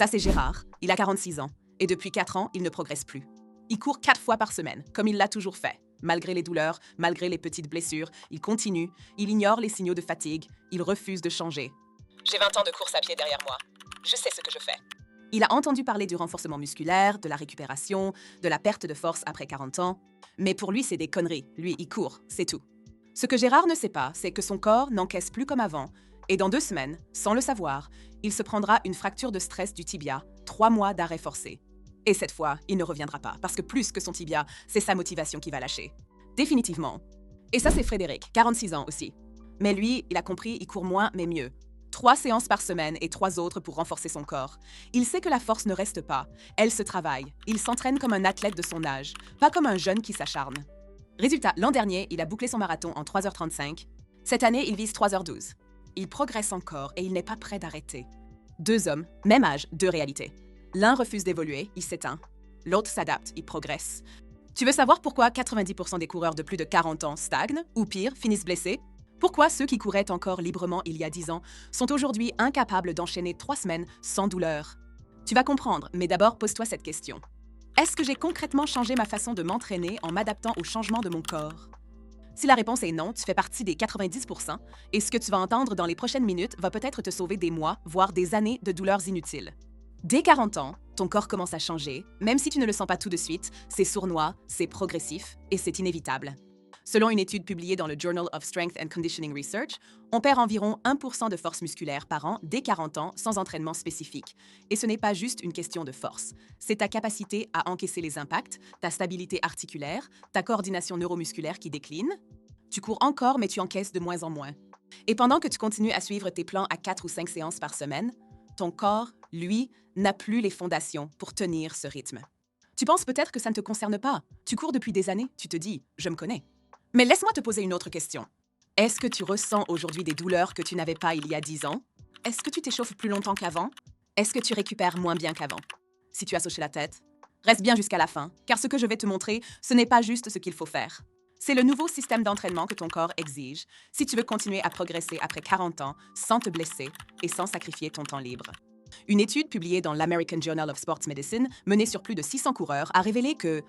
Ça, c'est Gérard. Il a 46 ans. Et depuis 4 ans, il ne progresse plus. Il court 4 fois par semaine, comme il l'a toujours fait. Malgré les douleurs, malgré les petites blessures, il continue, il ignore les signaux de fatigue, il refuse de changer. J'ai 20 ans de course à pied derrière moi. Je sais ce que je fais. Il a entendu parler du renforcement musculaire, de la récupération, de la perte de force après 40 ans. Mais pour lui, c'est des conneries. Lui, il court, c'est tout. Ce que Gérard ne sait pas, c'est que son corps n'encaisse plus comme avant. Et dans 2 semaines, sans le savoir, il se prendra une fracture de stress du tibia, 3 mois d'arrêt forcé. Et cette fois, il ne reviendra pas, parce que plus que son tibia, c'est sa motivation qui va lâcher. Définitivement. Et ça, c'est Frédéric, 46 ans aussi. Mais lui, il a compris, il court moins, mais mieux. 3 séances par semaine et 3 autres pour renforcer son corps. Il sait que la force ne reste pas. Elle se travaille. Il s'entraîne comme un athlète de son âge, pas comme un jeune qui s'acharne. Résultat, l'an dernier, il a bouclé son marathon en 3h35. Cette année, il vise 3h12. Il progresse encore et il n'est pas prêt d'arrêter. 2 hommes, même âge, 2 réalités. L'un refuse d'évoluer, il s'éteint. L'autre s'adapte, il progresse. Tu veux savoir pourquoi 90% des coureurs de plus de 40 ans stagnent, ou pire, finissent blessés? Pourquoi ceux qui couraient encore librement il y a 10 ans sont aujourd'hui incapables d'enchaîner 3 semaines sans douleur? Tu vas comprendre, mais d'abord pose-toi cette question. Est-ce que j'ai concrètement changé ma façon de m'entraîner en m'adaptant aux changements de mon corps? Si la réponse est non, tu fais partie des 90%, et ce que tu vas entendre dans les prochaines minutes va peut-être te sauver des mois, voire des années de douleurs inutiles. Dès 40 ans, ton corps commence à changer, même si tu ne le sens pas tout de suite, c'est sournois, c'est progressif et c'est inévitable. Selon une étude publiée dans le Journal of Strength and Conditioning Research, on perd environ 1% de force musculaire par an dès 40 ans sans entraînement spécifique. Et ce n'est pas juste une question de force, c'est ta capacité à encaisser les impacts, ta stabilité articulaire, ta coordination neuromusculaire qui décline. Tu cours encore, mais tu encaisses de moins en moins. Et pendant que tu continues à suivre tes plans à 4 ou 5 séances par semaine, ton corps, lui, n'a plus les fondations pour tenir ce rythme. Tu penses peut-être que ça ne te concerne pas. Tu cours depuis des années, tu te dis « je me connais ». Mais laisse-moi te poser une autre question. Est-ce que tu ressens aujourd'hui des douleurs que tu n'avais pas il y a 10 ans? Est-ce que tu t'échauffes plus longtemps qu'avant? Est-ce que tu récupères moins bien qu'avant? Si tu as hoché la tête, reste bien jusqu'à la fin, car ce que je vais te montrer, ce n'est pas juste ce qu'il faut faire. C'est le nouveau système d'entraînement que ton corps exige si tu veux continuer à progresser après 40 ans sans te blesser et sans sacrifier ton temps libre. Une étude publiée dans l'American Journal of Sports Medicine, menée sur plus de 600 coureurs, a révélé que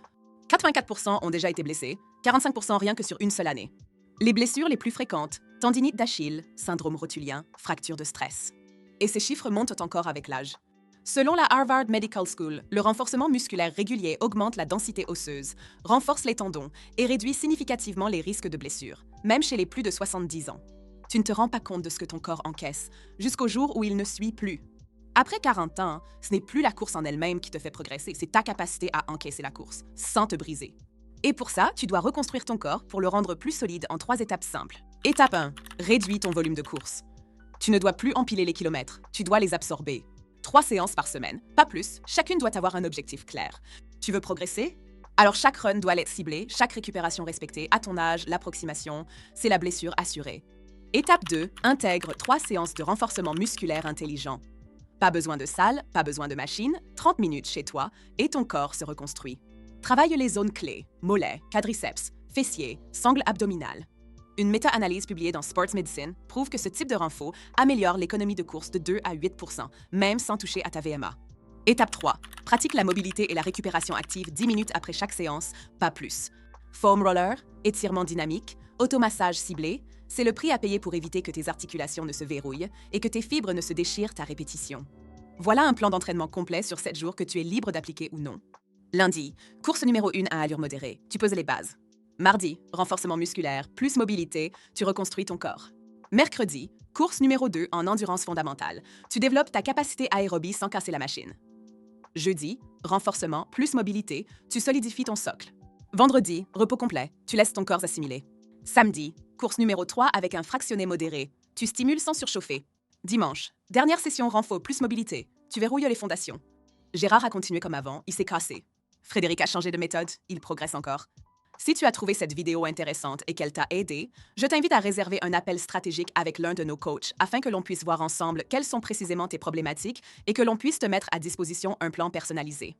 84% ont déjà été blessés, 45% rien que sur une seule année. Les blessures les plus fréquentes, tendinite d'Achille, syndrome rotulien, fracture de stress. Et ces chiffres montent encore avec l'âge. Selon la Harvard Medical School, le renforcement musculaire régulier augmente la densité osseuse, renforce les tendons et réduit significativement les risques de blessures, même chez les plus de 70 ans. Tu ne te rends pas compte de ce que ton corps encaisse, jusqu'au jour où il ne suit plus. Après 40 ans, ce n'est plus la course en elle-même qui te fait progresser, c'est ta capacité à encaisser la course, sans te briser. Et pour ça, tu dois reconstruire ton corps pour le rendre plus solide en 3 étapes simples. Étape 1. Réduis ton volume de course. Tu ne dois plus empiler les kilomètres, tu dois les absorber. 3 séances par semaine, pas plus, chacune doit avoir un objectif clair. Tu veux progresser? Alors chaque run doit être ciblé, chaque récupération respectée, à ton âge, l'approximation, c'est la blessure assurée. Étape 2. Intègre 3 séances de renforcement musculaire intelligent. Pas besoin de salle, pas besoin de machine, 30 minutes chez toi et ton corps se reconstruit. Travaille les zones clés, mollets, quadriceps, fessiers, sangle abdominale. Une méta-analyse publiée dans Sports Medicine prouve que ce type de renfort améliore l'économie de course de 2 à 8%, même sans toucher à ta VMA. Étape 3. Pratique la mobilité et la récupération active 10 minutes après chaque séance, pas plus. Foam roller, étirement dynamique, automassage ciblé, c'est le prix à payer pour éviter que tes articulations ne se verrouillent et que tes fibres ne se déchirent à répétition. Voilà un plan d'entraînement complet sur 7 jours que tu es libre d'appliquer ou non. Lundi, course numéro 1 à allure modérée, tu poses les bases. Mardi, renforcement musculaire, plus mobilité, tu reconstruis ton corps. Mercredi, course numéro 2 en endurance fondamentale, tu développes ta capacité aérobie sans casser la machine. Jeudi, renforcement, plus mobilité, tu solidifies ton socle. Vendredi, repos complet, tu laisses ton corps assimiler. Samedi, course numéro 3 avec un fractionné modéré, tu stimules sans surchauffer. Dimanche, dernière session renfort plus mobilité, tu verrouilles les fondations. Gérard a continué comme avant, il s'est cassé. Frédéric a changé de méthode, il progresse encore. Si tu as trouvé cette vidéo intéressante et qu'elle t'a aidé, je t'invite à réserver un appel stratégique avec l'un de nos coachs afin que l'on puisse voir ensemble quelles sont précisément tes problématiques et que l'on puisse te mettre à disposition un plan personnalisé.